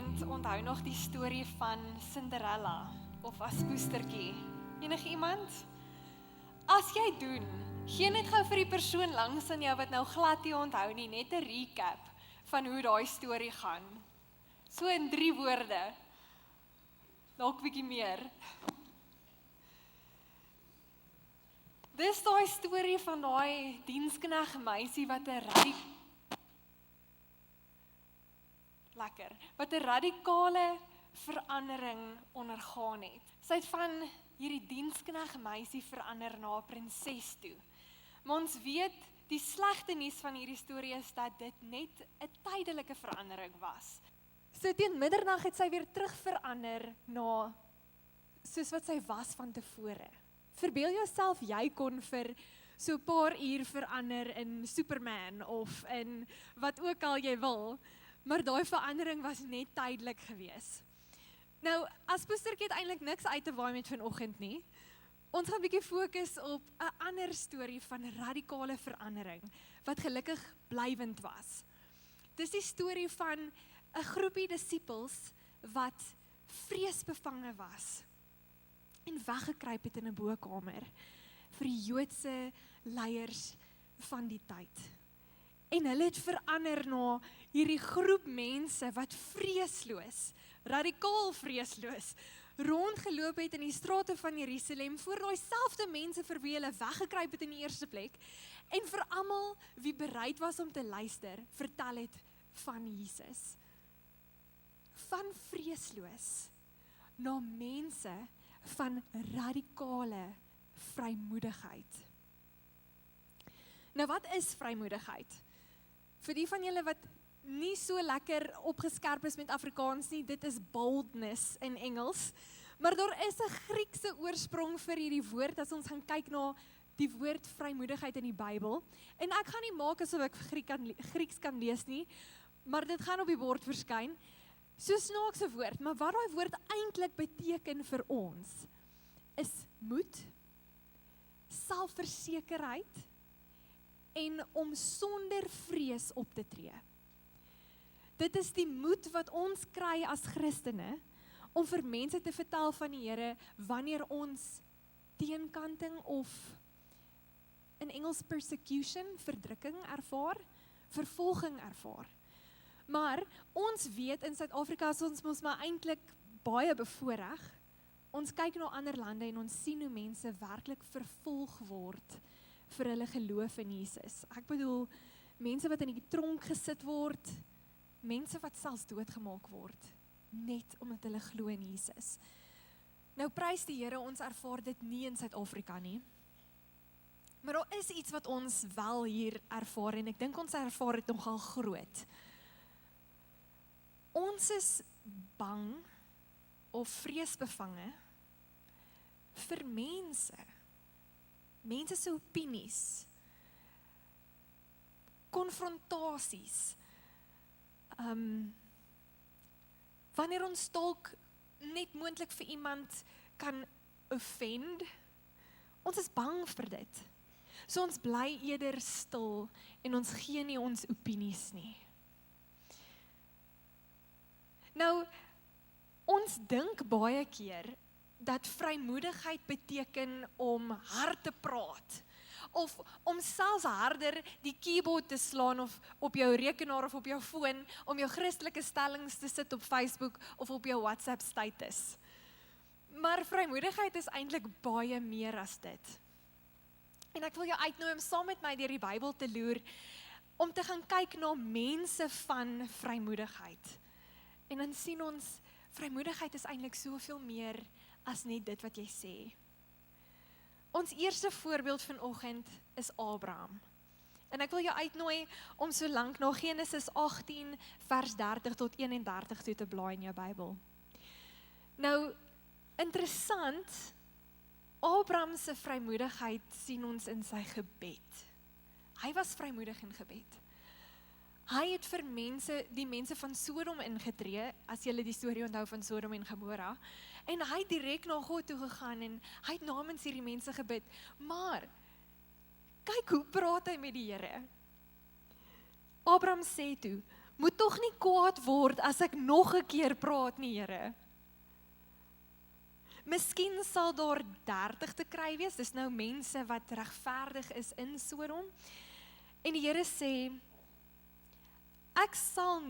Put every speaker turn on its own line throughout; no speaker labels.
oggend onthou nog die storie van Cinderella of as poestertjie. Enige iemand? As jy doen, gee net gou vir die persoon langs aan jou wat nou glad nie onthou nie, net 'n recap van hoe daai storie gaan. So in 3 woorde. Dalk bietjie meer. Dis daai storie van daai dienskneg meisie wat 'n radikale verandering ondergaan het. Sy het van hierdie dienskneg meisie verander na 'n prinses toe. Maar ons weet, die slegte nuus van hierdie storie is dat dit net 'n tydelike verandering was. So teen middernag het sy weer terug verander na soos wat sy was van tevore. Verbeel jouself jy kon vir so 'n paar uur verander in Superman of in wat ook al jy wil, maar daai verandering was net tydelik gewees. Nou, as poestertjie het eintlik niks uit te waai met vanoggend nie. Ons gaan 'n bietjie fokus op 'n ander storie van radikale verandering, wat gelukkig blywend was. Dis die storie van 'n groepie disippels wat vreesbevange was en weggekruip het in 'n bokamer vir die Joodse leiers van die tyd. En hulle het verander na hierdie groep mense wat vreesloos, radikaal vreesloos, rondgeloop het in die strate van Jerusalem voor daai selfde mense vir wie hulle weggekruip het in die eerste plek en vir almal wie bereid was om te luister, vertel het van Jesus. Van vreesloos na mense van radikale vrymoedigheid. Nou wat is vrymoedigheid? Vir die van julle wat nie so lekker opgeskerp is met Afrikaans nie, dit is boldness in Engels, maar daar is 'n Griekse oorsprong vir hierdie woord, as ons gaan kyk na die woord vrymoedigheid in die Bybel, en ek gaan nie maak asof ek Grieks kan lees nie, maar dit gaan op die bord verskyn, so snaakse woord, maar wat daai woord eintlik beteken vir ons, is moed, selfversekerheid, en om sonder vrees op te tree. Dit is die moed wat ons kry as Christene, om vir mense te vertel van die Here, wanneer ons teenkanting of in Engels persecution, verdrukking ervaar, vervolging ervaar. Maar ons weet in Suid-Afrika is ons mos maar eintlik baie bevoorreg. Ons kyk na ander lande en ons sien hoe mense werklik vervolg word vir hulle geloof in Jesus. Ek bedoel, mense wat in die tronk gesit word, mense wat selfs doodgemaak word, net omdat hulle glo in Jesus. Nou prys die Here, ons ervaar dit nie in Suid-Afrika nie. Maar daar is iets wat ons wel hier ervaar, en ek dink ons ervaar dit nogal groot. Ons is bang of vreesbevange vir mense se opinies, konfrontasies, wanneer ons dalk net moontlik vir iemand kan offend, ons is bang vir dit. So ons bly eerder stil en ons gee nie ons opinies nie. Nou, ons dink baie keer dat vrymoedigheid beteken om hard te praat, of om selfs harder die keyboard te slaan of op jou rekenaar of op jou foon, om jou Christelike stellings te sit op Facebook of op jou WhatsApp status. Maar vrymoedigheid is eintlik baie meer as dit. En ek wil jou uitnooi om saam met my deur die Bybel te loer, om te gaan kyk na mense van vrymoedigheid. En dan sien ons, vrymoedigheid is eintlik soveel meer as net dit wat jy sê. Ons eerste voorbeeld vanoggend is Abraham. En ek wil jou uitnooi om so lank na Genesis 18 vers 30 tot 31 toe te blaai in jou Bybel. Nou, interessant, Abraham se vrymoedigheid sien ons in sy gebed. Hy was vrymoedig in gebed. Hy het vir die mense van Sodom ingetree, as julle die storie onthou van Sodom en Gomorra, en hy het direk na God toe gegaan en hy het namens hierdie mense gebid. Maar, kyk hoe praat hy met die Here. Abraham sê toe, moet tog nie kwaad word as ek nog 'n keer praat nie, Here. Miskien sal daar 30 te kry wees, dis nou mense wat regverdig is in Sodom. En die Here sê, ek sal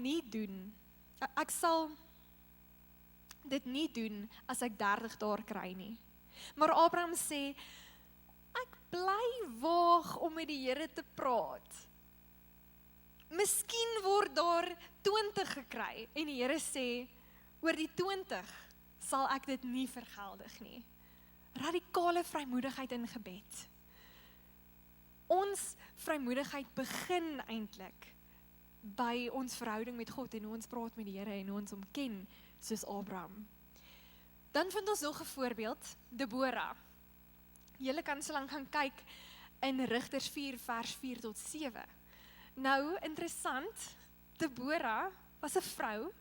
dit nie doen as ek 30 daar kry nie. Maar Abraham sê, ek bly waag om met die Here te praat. Miskien word daar 20 gekry en die Here sê, oor die 20 sal ek dit nie vergeldig nie. Radikale vrymoedigheid in gebed. Ons vrymoedigheid begin eintlik by ons verhouding met God en hoe ons praat met die Here en hoe ons hom ken soos Abraham. Dan vind ons nog 'n voorbeeld, Deborah. Julle kan so lank gaan kyk in Rigters 4 vers 4 tot 7. Nou, interessant, Deborah was 'n vrou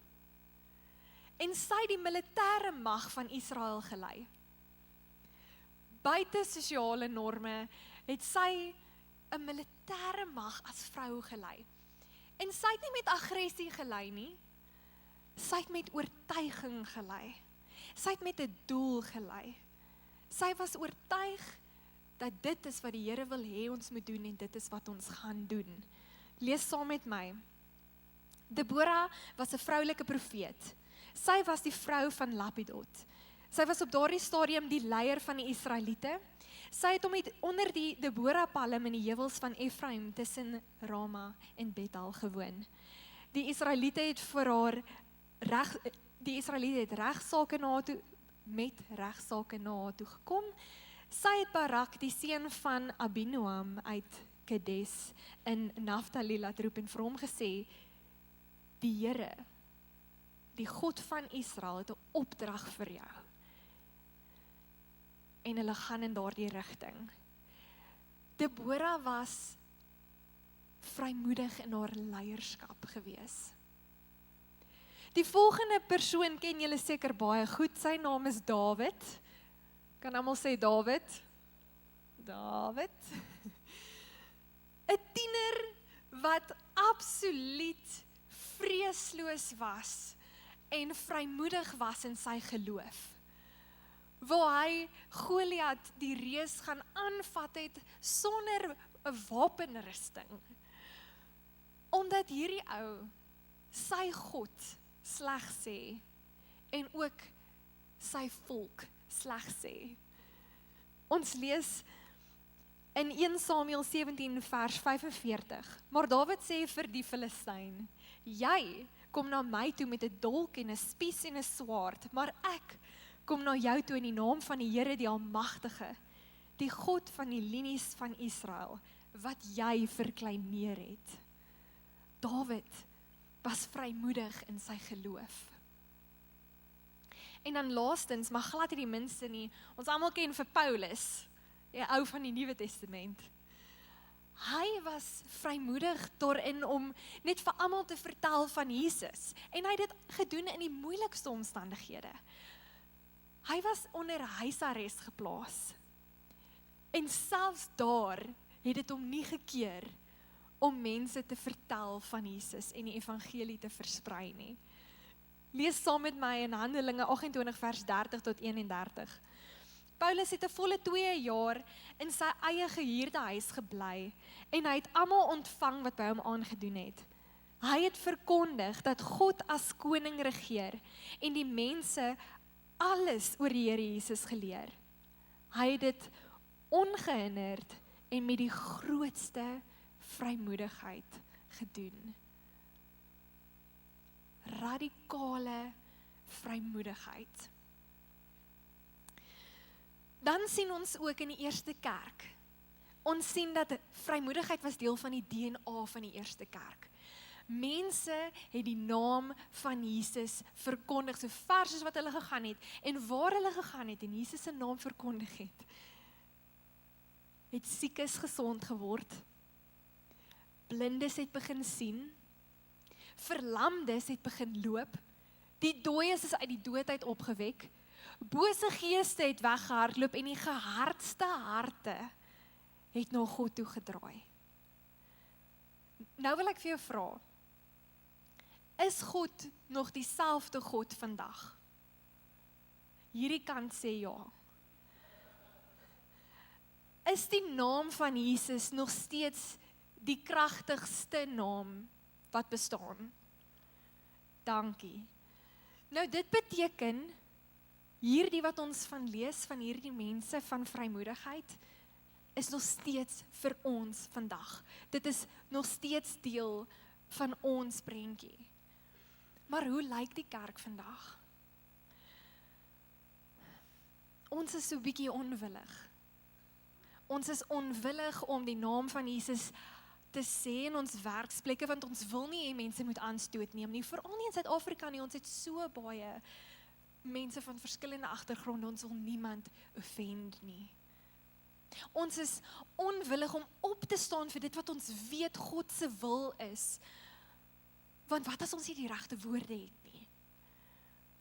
en sy het die militêre mag van Israel gelei. Buite sosiale norme het sy 'n militêre mag as vrou gelei. En sy het nie met aggressie gelei nie, sy het met oortuiging gelei. Sy het met 'n doel gelei. Sy was oortuig dat dit is wat die Here wil hê ons moet doen en dit is wat ons gaan doen. Lees saam met my. Deborah was 'n vroulike profeet. Sy was die vrou van Lapidot. Sy was op daardie stadium die leier van die Israeliete. Sy het onder die Deborah-palm in die heuwels van Efraim tussen Rama en Bethel gewoon. Die Israeliete het regsaake na haar toe gekom. Sy het Barak, die seun van Abinoam uit Kedes in Naftali laat roep en vir hom gesê, die Here, die God van Israel het 'n opdrag vir jou. En hulle gaan in daardie rigting. Deborah was vrymoedig in haar leierskap gewees. Die volgende persoon ken julle seker baie goed, sy naam is Dawid. Kan almal sê Dawid? Dawid. 'n tiener wat absoluut vreesloos was en vrymoedig was in sy geloof. Waar hy Goliat die reus gaan aanvat het sonder 'n wapenrusting. Omdat hierdie ou sy God sleg sê en ook sy volk sleg sê. Ons lees in 1 Samuel 17 vers 45, maar Dawid sê vir die Filistyn, jy kom na my toe met 'n dolk en 'n spies en 'n swaard, maar ek kom na jou toe in die naam van die Here die Almagtige, die God van die linies van Israel, wat jy verkleineer het. Dawid was vrymoedig in sy geloof. En dan laastens, maar glad nie die minste nie, ons almal ken vir Paulus, die ou van die Nuwe Testament. Hy was vrymoedig daarin om net vir almal te vertel van Jesus. En hy het dit gedoen in die moeilikste omstandighede. Hy was onder huisarrest geplaas. En selfs daar het dit hom nie gekeer om mense te vertel van Jesus en die evangelie te versprei nie. Lees saam met my in Handelinge 28 vers 30 tot 31. Paulus het 'n volle 2 jaar in sy eie gehuurde huis gebly en hy het almal ontvang wat by hom aangedoen het. Hy het verkondig dat God as koning regeer en die mense alles oor die Here Jesus geleer. Hy het dit ongehinderd en met die grootste vrymoedigheid gedoen. Radikale vrymoedigheid. Dan sien ons ook in die eerste kerk. Ons sien dat vrymoedigheid was deel van die DNA van die eerste kerk. Mense het die naam van Jesus verkondig, so ver soos wat hulle gegaan het, en waar hulle gegaan het, en Jesus se naam verkondig het siekes gesond geword, blindes het begin sien, verlamdes het begin loop, die dooies is uit die doodheid opgewek, bose geeste het weggehardloop en die gehardste harte het na God toe gedraai. Nou wil ek vir jou vra, Is God nog dieselfde God vandag? Hierdie kant sê ja. Is die naam van Jesus nog steeds die kragtigste naam wat bestaan? Dankie. Nou dit beteken, hierdie wat ons van lees, van hierdie mense van vrymoedigheid, is nog steeds vir ons vandag. Dit is nog steeds deel van ons prentjie. Maar hoe lyk die kerk vandag? Ons is so bietjie onwillig. Ons is onwillig om die naam van Jesus te sê in ons werksplekke, want ons wil nie hê mense moet aanstoot neem nie, veral nie in Suid-Afrika nie, ons het so baie mense van verskillende agtergronde, ons wil niemand offend nie. Ons is onwillig om op te staan vir dit wat ons weet God se wil is, want wat as ons nie die regte woorde het nie?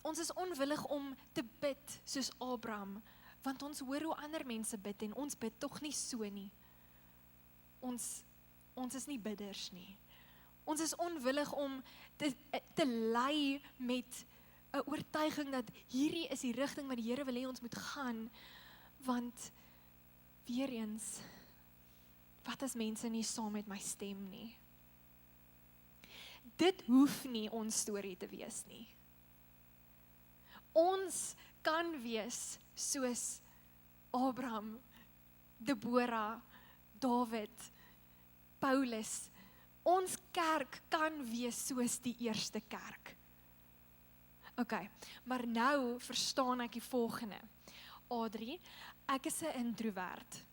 Ons is onwillig om te bid soos Abraham, want ons hoor hoe ander mense bid en ons bid tog nie so nie. Ons is nie bidders nie. Ons is onwillig om te lei met 'n oortuiging dat hierdie is die rigting wat die Here wil hê ons moet gaan, want weer eens, wat as mense nie saam met my stem nie? Dit hoef nie ons storie te wees nie. Ons kan wees soos Abraham, Deborah, Dawid, Paulus. Ons kerk kan wees soos die eerste kerk. Okay, maar nou verstaan ek die volgende. Adrie, ek is 'n introvert.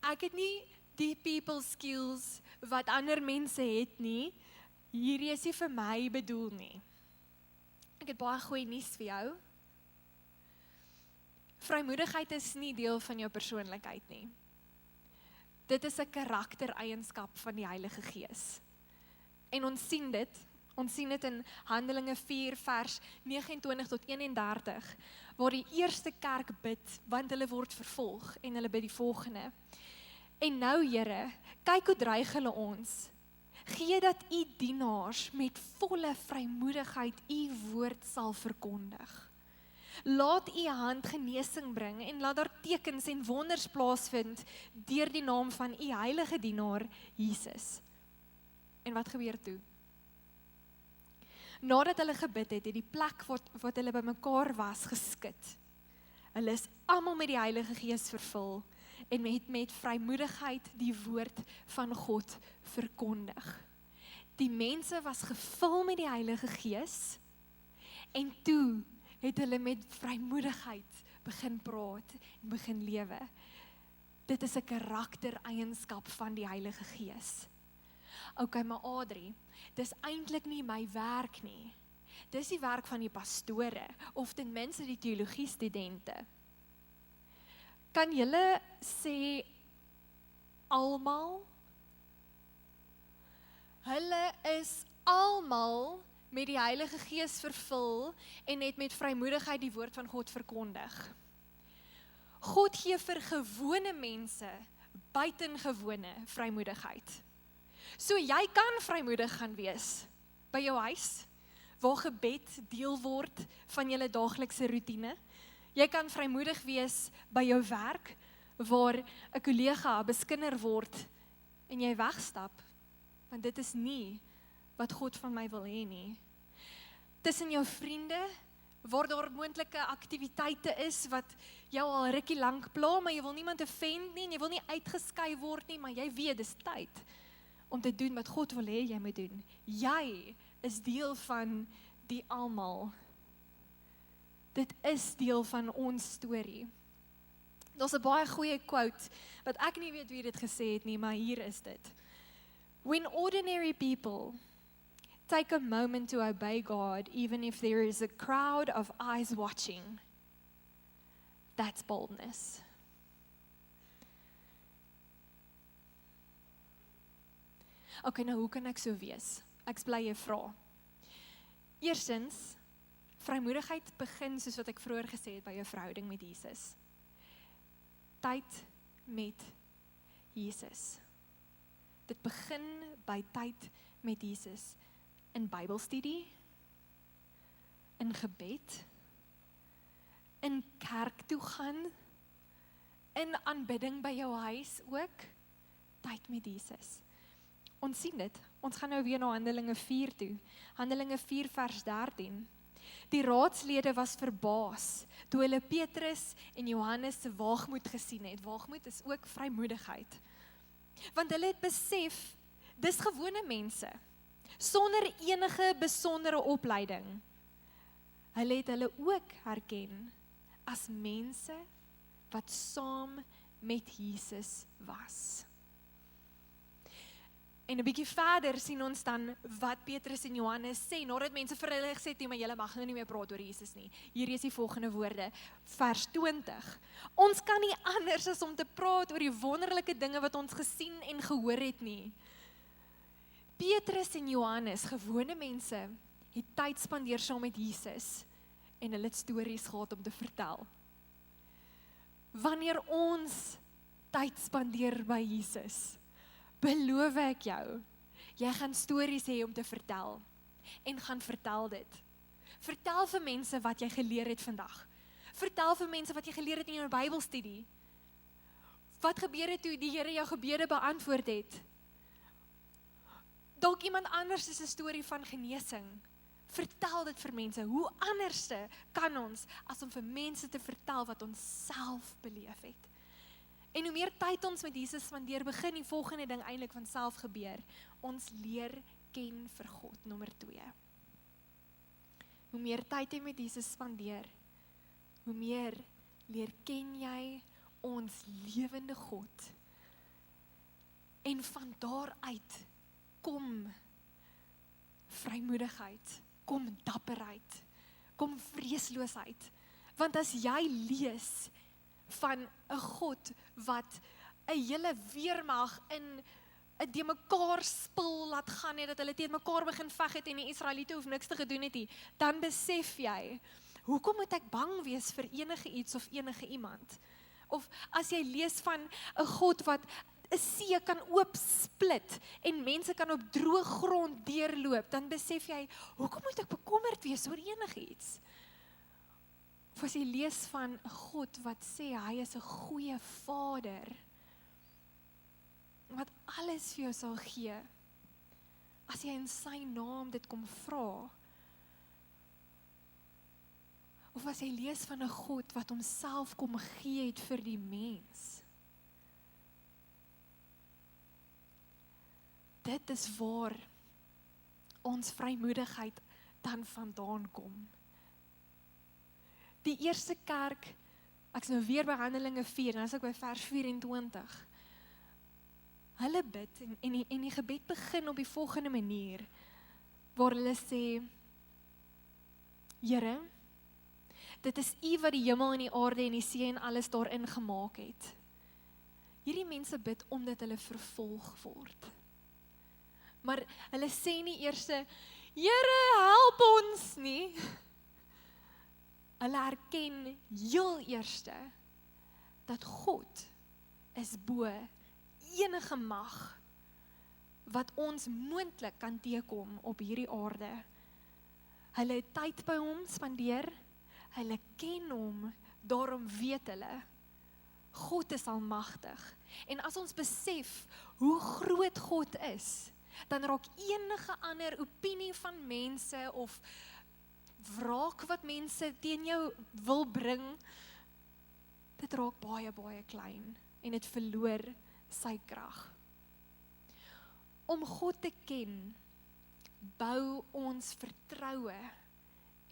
Ek het nie die people skills wat ander mense het nie. Hierdie is nie vir my bedoel nie. Ek het baie goeie nuus vir jou. Vrymoedigheid is nie deel van jou persoonlikheid nie. Dit is 'n karaktereienskap van die Heilige Gees. En ons sien dit in Handelinge 4 vers 29 tot 31, waar die eerste kerk bid, want hulle word vervolg, en hulle bid die volgende. En nou Here, kyk hoe dreig hulle ons. Gee dat u dienaars met volle vrymoedigheid u woord sal verkondig. Laat u hand genesing bring en laat daar tekens en wonders plaasvind deur die naam van u heilige dienaar Jesus. En wat gebeur toe? Nadat hulle gebid het die plek wat hulle bymekaar was geskit. Hulle is almal met die Heilige Gees vervul en met vrymoedigheid die woord van God verkondig. Die mense was gevul met die Heilige Gees en toe het hulle met vrymoedigheid begin praat en begin lewe. Dit is 'n karaktereienskap van die Heilige Gees. Okay, maar Adrie, dis eintlik nie my werk nie. Dis die werk van die pastore, of ten minste die teologie studente. Kan julle sê almal? Hulle is almal met die Heilige Gees vervul en het met vrymoedigheid die woord van God verkondig. God gee vir gewone mense buitengewone vrymoedigheid. So jy kan vrymoedig gaan wees by jou huis, waar gebed deel word van julle daaglikse roetine. Jy kan vrymoedig wees by jou werk, waar 'n kollega beskinder word en jy wegstap, want dit is nie wat God van my wil hê nie. Tussen jou vriende, waar daar moontlike aktiwiteite is wat jou al rukkie lank pla, maar jy wil niemand offend nie, en jy wil nie uitgeskei word nie, maar jy weet dis tyd om te doen wat God wil hê jy moet doen. Jy is deel van die almal. Dit is deel van ons storie. Daar's 'n baie goeie quote, wat ek nie weet wie dit gesê het nie, maar hier is dit. When ordinary people take a moment to obey God, even if there is a crowd of eyes watching, that's boldness. Okay, nou hoe kan ek so wees? Ek bly jou vra. Eerstens, vrymoedigheid begin soos wat ek vroeër gesê het by jou verhouding met Jesus. Tyd met Jesus. Dit begin by tyd met Jesus. in Bybelstudie, in gebed, in kerk toe gaan, in aanbidding by jou huis ook, tyd met Jesus. Ons sien dit, ons gaan nou weer na Handelinge 4 toe, Handelinge 4 vers 13. Die raadslede was verbaas, toe hulle Petrus en Johannes se waagmoed gesien het. Waagmoed is ook vrymoedigheid. Want hulle het besef, dis gewone mense, sonder enige besondere opleiding. Hulle het hulle ook herken as mense wat saam met Jesus was. En 'n bietjie verder sien ons dan wat Petrus en Johannes sê, nadat mense vir hulle gesê het, maar julle mag nou nie meer praat oor Jesus nie. Hier is die volgende woorde, vers 20. Ons kan nie anders as om te praat oor die wonderlike dinge wat ons gesien en gehoor het nie. Petrus en Johannes, gewone mense, het tyd spandeer saam met Jesus en hulle het stories gehad om te vertel. Wanneer ons tyd spandeer by Jesus, beloof ek jou, jy gaan stories hê om te vertel en gaan vertel dit. Vertel vir mense wat jy geleer het vandag. Vertel vir mense wat jy geleer het in jou Bybelstudie. Wat gebeur het toe die Here jou gebede beantwoord het? Dalk iemand anders is 'n storie van genesing. Vertel dit vir mense. Hoe anderste kan ons as om vir mense te vertel wat ons self beleef het? En hoe meer tyd ons met Jesus spandeer, begin die volgende ding eintlik van self gebeur. Ons leer ken vir God, nommer 2. Hoe meer tyd jy met Jesus spandeer, hoe meer leer ken jy ons lewende God. En van daaruit kom vrymoedigheid, kom dapperheid, kom vreesloosheid. Want as jy lees van 'n God wat 'n hele weermag in 'n de mekaar spil laat gaan het, dat hulle teen mekaar begin veg het en die Israeliete hoef niks te gedoen het nie, dan besef jy, hoekom moet ek bang wees vir enige iets of enige iemand? Of as jy lees van 'n God wat 'n see kan oopsplit en mense kan op droë grond deurloop, dan besef jy, hoekom moet ek bekommerd wees oor enige iets? Of as jy lees van 'n God wat sê, hy is 'n goeie Vader, wat alles vir jou sal gee, as jy in sy naam dit kom vra. Of as jy lees van 'n God wat homself kom gee het vir die mens. Dit is waar ons vrymoedigheid dan vandaan kom. Die eerste kerk, ek is nou weer by Handelinge 4, dan is ek by vers 24. Hulle bid, en die gebed begin op die volgende manier, waar hulle sê, Here, dit is U wat die hemel en die aarde en die see en alles daarin gemaak het. Hierdie mense bid omdat hulle vervolg word. Maar hulle sê nie eers, Here, help ons nie. Hulle erken heel eerste dat God is bo enige mag wat ons moontlik kan teekom op hierdie aarde. Hulle het tyd by hom spandeer, hulle ken hom, daarom weet hulle, God is almagtig. En as ons besef hoe groot God is, dan raak enige ander opinie van mense of wraak wat mense teen jou wil bring, dit raak baie, baie klein en dit verloor sy krag. Om God te ken, bou ons vertroue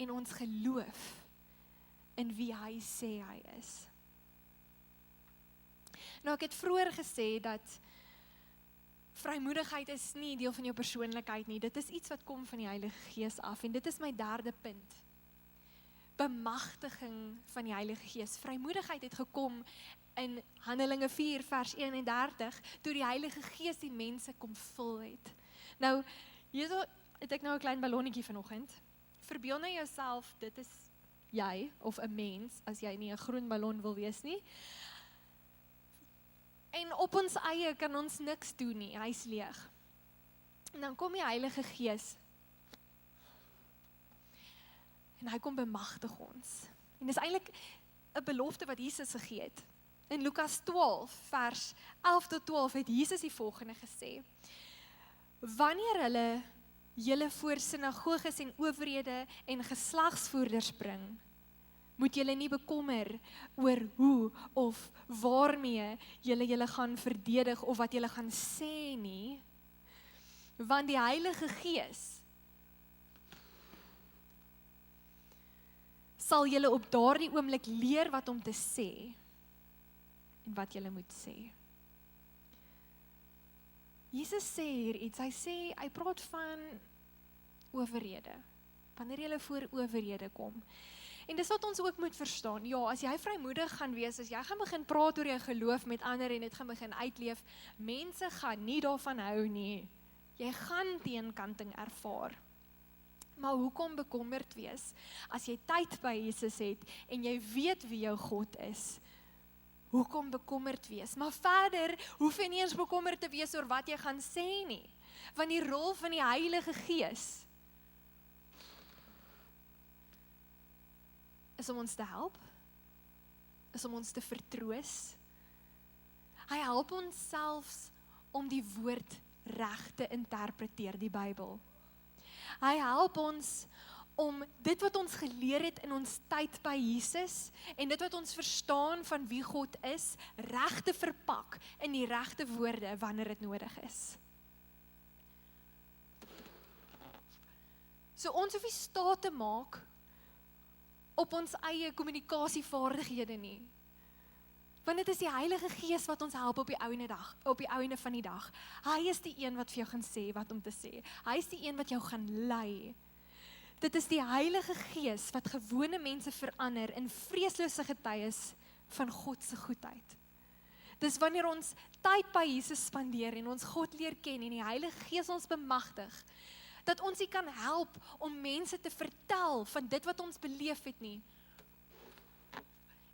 en ons geloof in wie hy sê hy is. Nou, ek het vroeër gesê dat vrymoedigheid is nie deel van jou persoonlikheid nie, dit is iets wat kom van die Heilige Gees af, en dit is my derde punt. Bemagtiging van die Heilige Gees. Vrymoedigheid het gekom in Handelinge 4 vers 31, toe die Heilige Gees die mense kom vul het. Nou, hier het ek nou 'n klein ballonnetjie vanoggend. Verbeel nou jouself, dit is jy, of 'n mens, as jy nie 'n groen ballon wil wees nie. En op ons eie kan ons niks doen nie, hy is leeg. En dan kom die Heilige Gees en hy kom bemagtig ons. En dis eintlik 'n belofte wat Jesus gegee het. In Lukas 12 vers 11 tot 12 het Jesus die volgende gesê: Wanneer hulle julle voor sinagoges en owerhede en geslagsvoerders bring, moet julle nie bekommer oor hoe of waarmee julle gaan verdedig of wat julle gaan sê nie, want die Heilige Gees sal julle op daardie oomblik leer wat om te sê en wat julle moet sê. Jesus sê hier iets, hy praat van owerhede, wanneer julle voor owerhede kom. En dis wat ons ook moet verstaan, ja, as jy vrymoedig gaan wees, as jy gaan begin praat oor jou geloof met ander en dit gaan begin uitleef, mense gaan nie daarvan hou nie. Jy gaan teenkanting ervaar. Maar hoekom bekommerd wees, as jy tyd by Jesus het, en jy weet wie jou God is? Hoekom bekommerd wees? Maar verder, hoef jy nie eens bekommerd te wees oor wat jy gaan sê nie. Want die rol van die Heilige Gees is om ons te help, is om ons te vertroos. Hy help ons selfs om die woord reg te interpreteer, die Bybel. Hy help ons om dit wat ons geleer het in ons tyd by Jesus en dit wat ons verstaan van wie God is, reg te verpak in die regte woorde wanneer dit nodig is. So ons hoef nie staat te maak op ons eie kommunikasievaardighede nie. Want dit is die Heilige Gees wat ons help op die einde van die dag. Hy is die een wat vir jou gaan sê wat om te sê. Hy is die een wat jou gaan lei. Dit is die Heilige Gees wat gewone mense verander in vreeslose getuies van God se goedheid. Dis wanneer ons tyd by Jesus spandeer en ons God leer ken en die Heilige Gees ons bemagtig, dat ons nie kan help om mense te vertel van dit wat ons beleef het nie.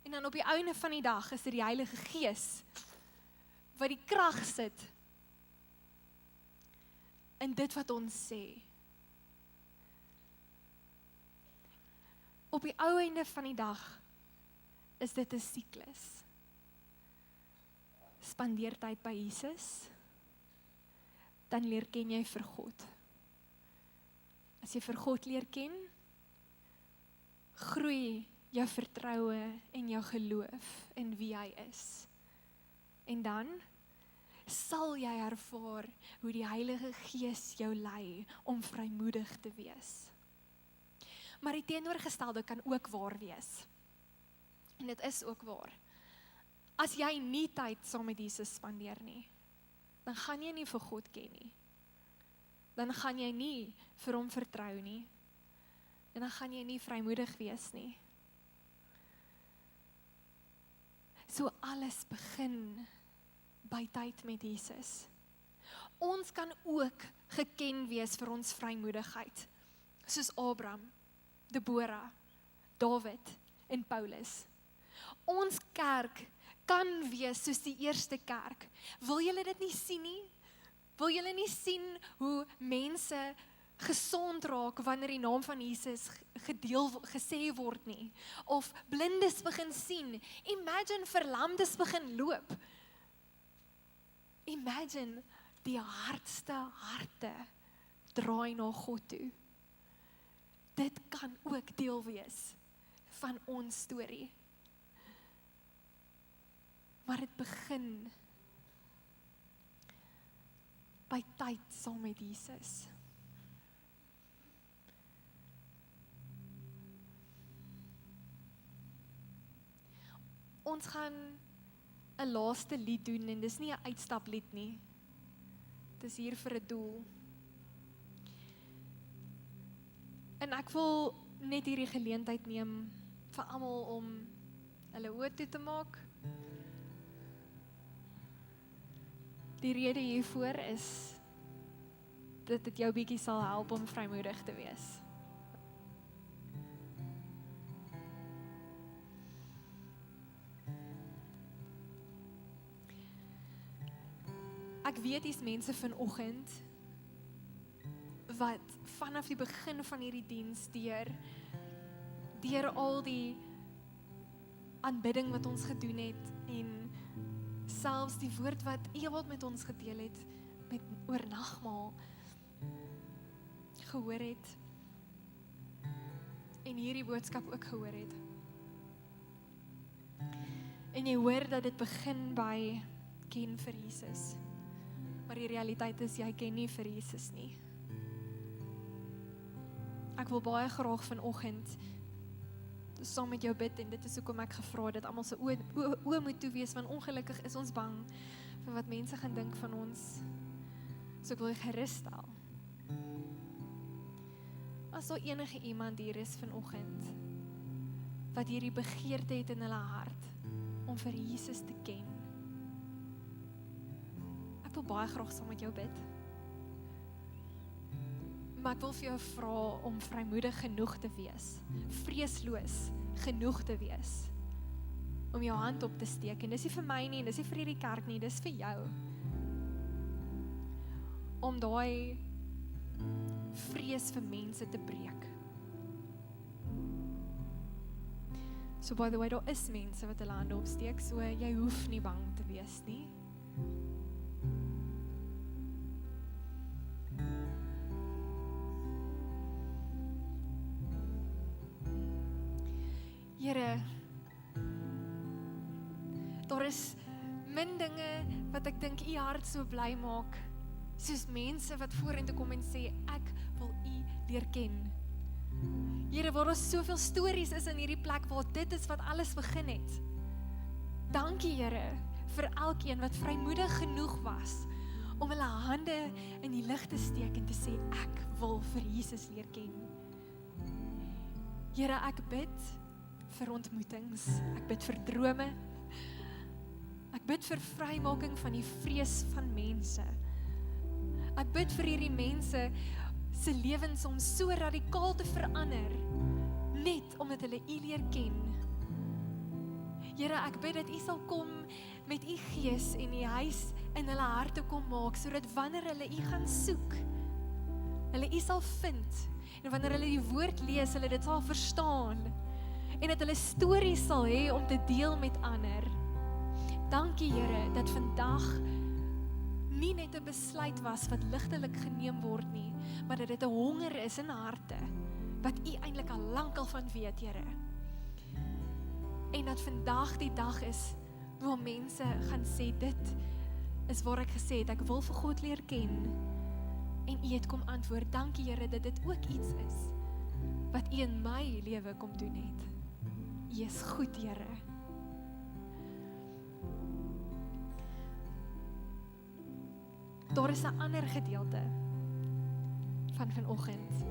En dan op die einde van die dag is dit die Heilige Gees wat die krag sit in dit wat ons sê. Op die ou einde van die dag is dit 'n siklus. Spandeer tyd by Jesus, dan leer ken jy vir God. As jy vir God leer ken, groei jou vertroue en jou geloof in wie hy is. En dan sal jy ervaar hoe die Heilige Gees jou lei om vrymoedig te wees. Maar die teenoorgestelde kan ook waar wees. En dit is ook waar. As jy nie tyd saam met Jesus spandeer nie, dan gaan jy nie vir God ken nie. Dan gaan jy nie vir hom vertrou nie. En dan gaan jy nie vrymoedig wees nie. So alles begin by tyd met Jesus. Ons kan ook geken wees vir ons vrymoedigheid, soos Abraham, Deborah, Dawid en Paulus. Ons kerk kan wees soos die eerste kerk. Wil julle dit nie sien nie? Wil julle nie sien hoe mense gesond raak wanneer die naam van Jesus gesê word nie? Of blindes begin sien. Imagine verlamdes begin loop. Imagine die hardste harte draai na God toe. Dit kan ook deel wees van ons storie. Maar dit begin by tyd saam met Jesus. Ons gaan 'n laaste lied doen en dis nie 'n uitstaplied nie. Dis hier vir 'n doel. En ek wil net hierdie geleentheid neem vir almal om hulle oë toe te maak. Die rede hiervoor is dat dit jou bietjie sal help om vrymoedig te wees. Ek weet hier's mense vanoggend wat vanaf die begin van hierdie diens deur deur al die aanbidding wat ons gedoen het en selfs die woord wat Ewald met ons gedeel het met oor nagmaal gehoor het en hierdie boodskap ook gehoor het. En jy hoor dat dit begin by ken vir Jesus. Maar die realiteit is jy ken nie vir Jesus nie. Ek wil baie graag vanoggend saam met jou bid en dit is hoekom ek gevra het dat almal se oë moet toe wees, want ongelukkig is ons bang vir wat mense gaan dink van ons. So ek wil jou gerus stel. As daar enige iemand hier is vanoggend wat hierdie begeerte het in hulle hart om vir Jesus te ken, ek wil baie graag saam met jou bid. Maar ek wil vir jou vra om vrymoedig genoeg te wees, vreesloos genoeg te wees, om jou hand op te steek, en dis nie vir my nie, dis nie vir hierdie kerk nie, dis vir jou, om daai vrees vir mense te breek. So by the way, daar is mense wat hulle hande opsteek, so jy hoef nie bang te wees nie. Here, daar is min dinge wat ek dink u hart so bly maak, soos mense wat vorentoe kom en sê, ek wil u leer ken. Here, waar daar soveel stories is in hierdie plek, waar dit is wat alles begin het. Dankie, Here, vir elkeen wat vrymoedig genoeg was, om hulle hande in die lig te steek en te sê, ek wil vir Jesus leer ken. Here, ek bid vir ontmoetings, ek bid vir drome, ek bid vir vrymaking van die vrees van mense. Ek bid vir hierdie mense se lewens om so radikaal te verander, net omdat hulle u leer ken. Here, ek bid dat u sal kom met u gees en u huis in hulle harte kom maak, sodat wanneer hulle u gaan soek, hulle u sal vind, en wanneer hulle die woord lees, hulle dit sal verstaan, en dat hulle stories sal hê om te deel met ander. Dankie, Here, dat vandag nie net 'n besluit was wat ligtelik geneem word nie, maar dat dit 'n honger is in harte, wat u eintlik al lankal van weet, Here. En dat vandag die dag is, waar mense gaan sê, dit is waar ek gesê het, ek wil vir God leer ken, en u het kom antwoord, dankie Here, dat dit ook iets is, wat u in my lewe kom doen het. U is goed, Here. Daar is 'n ander gedeelte van vanoggend.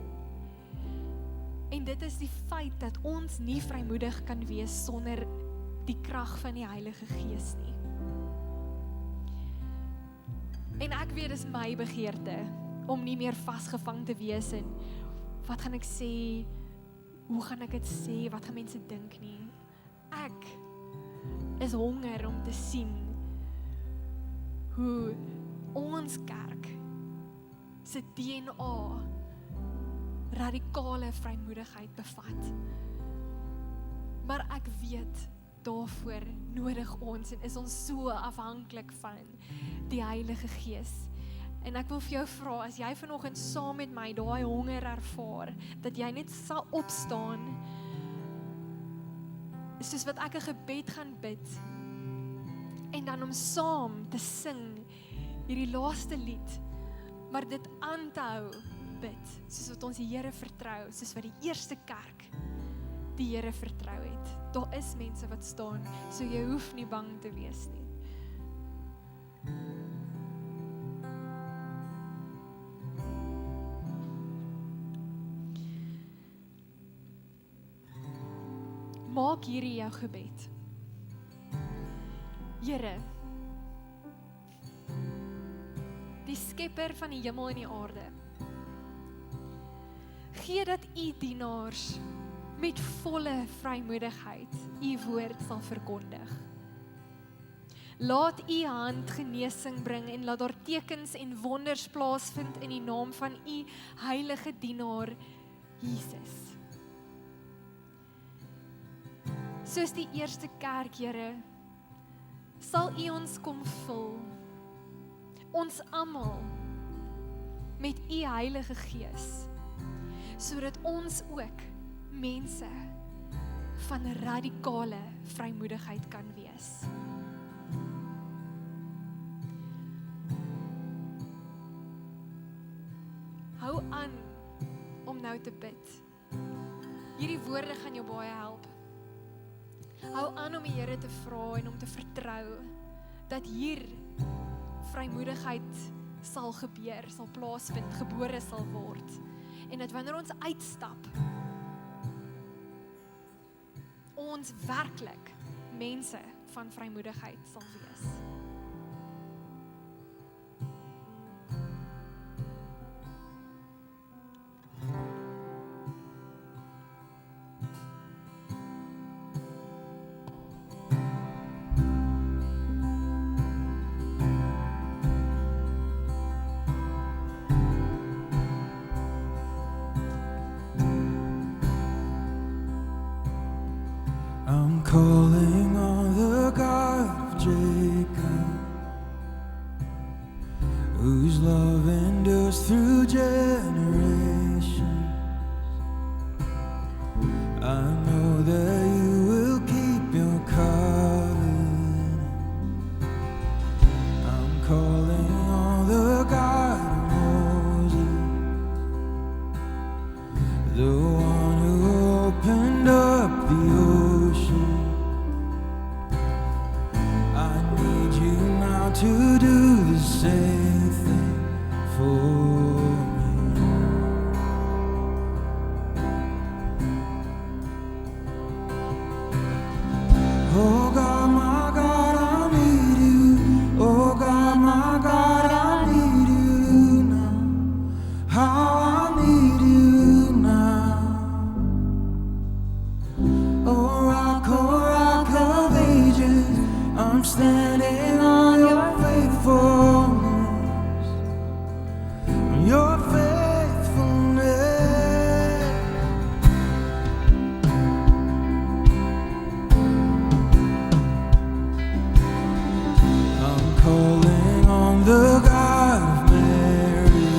En dit is die feit dat ons nie vrymoedig kan wees sonder die krag van die Heilige Gees nie. En ek weet dis my begeerte om nie meer vasgevang te wees in wat gaan ek sê, hoe gaan ek dit sê, wat gaan mense dink nie. Ek is honger om te sien hoe ons kerk se DNA radikale vrymoedigheid bevat. Maar ek weet, daarvoor nodig ons en is ons so afhanklik van die Heilige Gees. En ek wil vir jou vra, as jy vanoggend saam met my daai honger ervaar, dat jy net sal opstaan, soos wat ek 'n gebed gaan bid, en dan om saam te sing hierdie laaste lied, maar dit aan te hou bid, soos wat ons die Here vertrou, soos wat die eerste kerk die Here vertrou het. Daar is mense wat staan, so jy hoef nie bang te wees nie. Maak hierdie jou gebed. Here, die skepper van die hemel en die aarde, gee dat u dienaars met volle vrymoedigheid u woord sal verkondig. Laat u hand genesing bring en laat daar tekens en wonders plaasvind in die naam van u heilige dienaar Jesus. soos die eerste kerk, Here, sal U ons kom vul, ons almal, met U Heilige Gees, sodat ons ook mense van radikale vrymoedigheid kan wees. Hou aan om nou te bid. Hierdie woorde gaan jou baie help. Hou aan om die Here te vra en om te vertrou dat hier vrymoedigheid sal gebeur, sal plaasvind, gebore sal word. En dat wanneer ons uitstap, ons werklik mense van vrymoedigheid sal wees.
I'm calling on the God of Jacob, whose love endures through generations. I know that you will keep your covenant. I'm calling on the God of Moses, the one who opened up the ocean. I need you now to do the same thing for me. Oh God, my God, I need you. Oh God, my God, I need you now. How I need you now. Oh rock of ages, I'm standing on your faithfulness, your faithfulness. I'm calling on the God of Mary,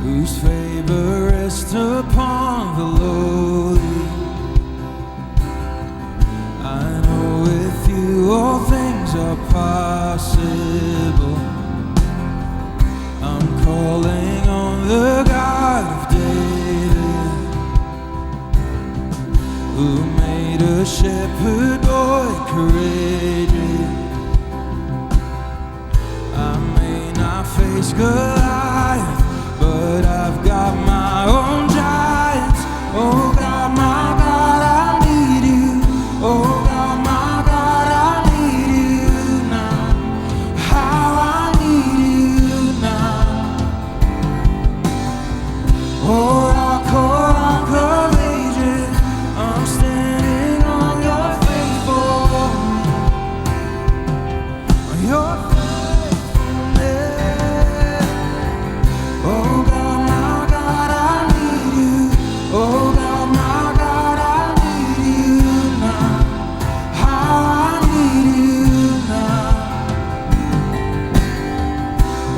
whose favor rests upon the lowly. I know with you all things are possible. I'm calling on the God of David, who made a shepherd boy courageous. I may not face Goliath, but I've got my own giants. Oh God, my God, I need you. Oh God, my God, I need you now. How I need you now. Oh rock of ages, I'm standing on your faithfulness, your faithfulness. Oh God, my God, I need you. Oh God, my God, I need you now. How I need you now.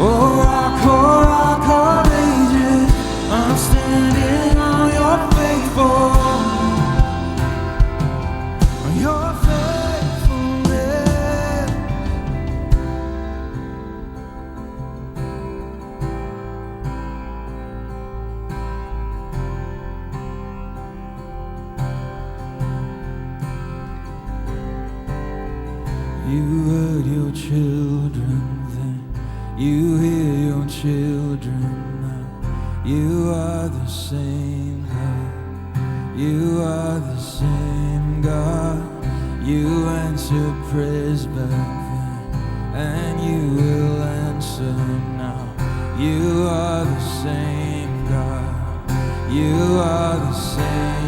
Oh rock of ages, I'm standing on your faithfulness, your faithfulness. You heard your children then, you hear your children now. You are the same God, you are the same God. You answered prayers back then, and you will answer now. You are the same God, you are the same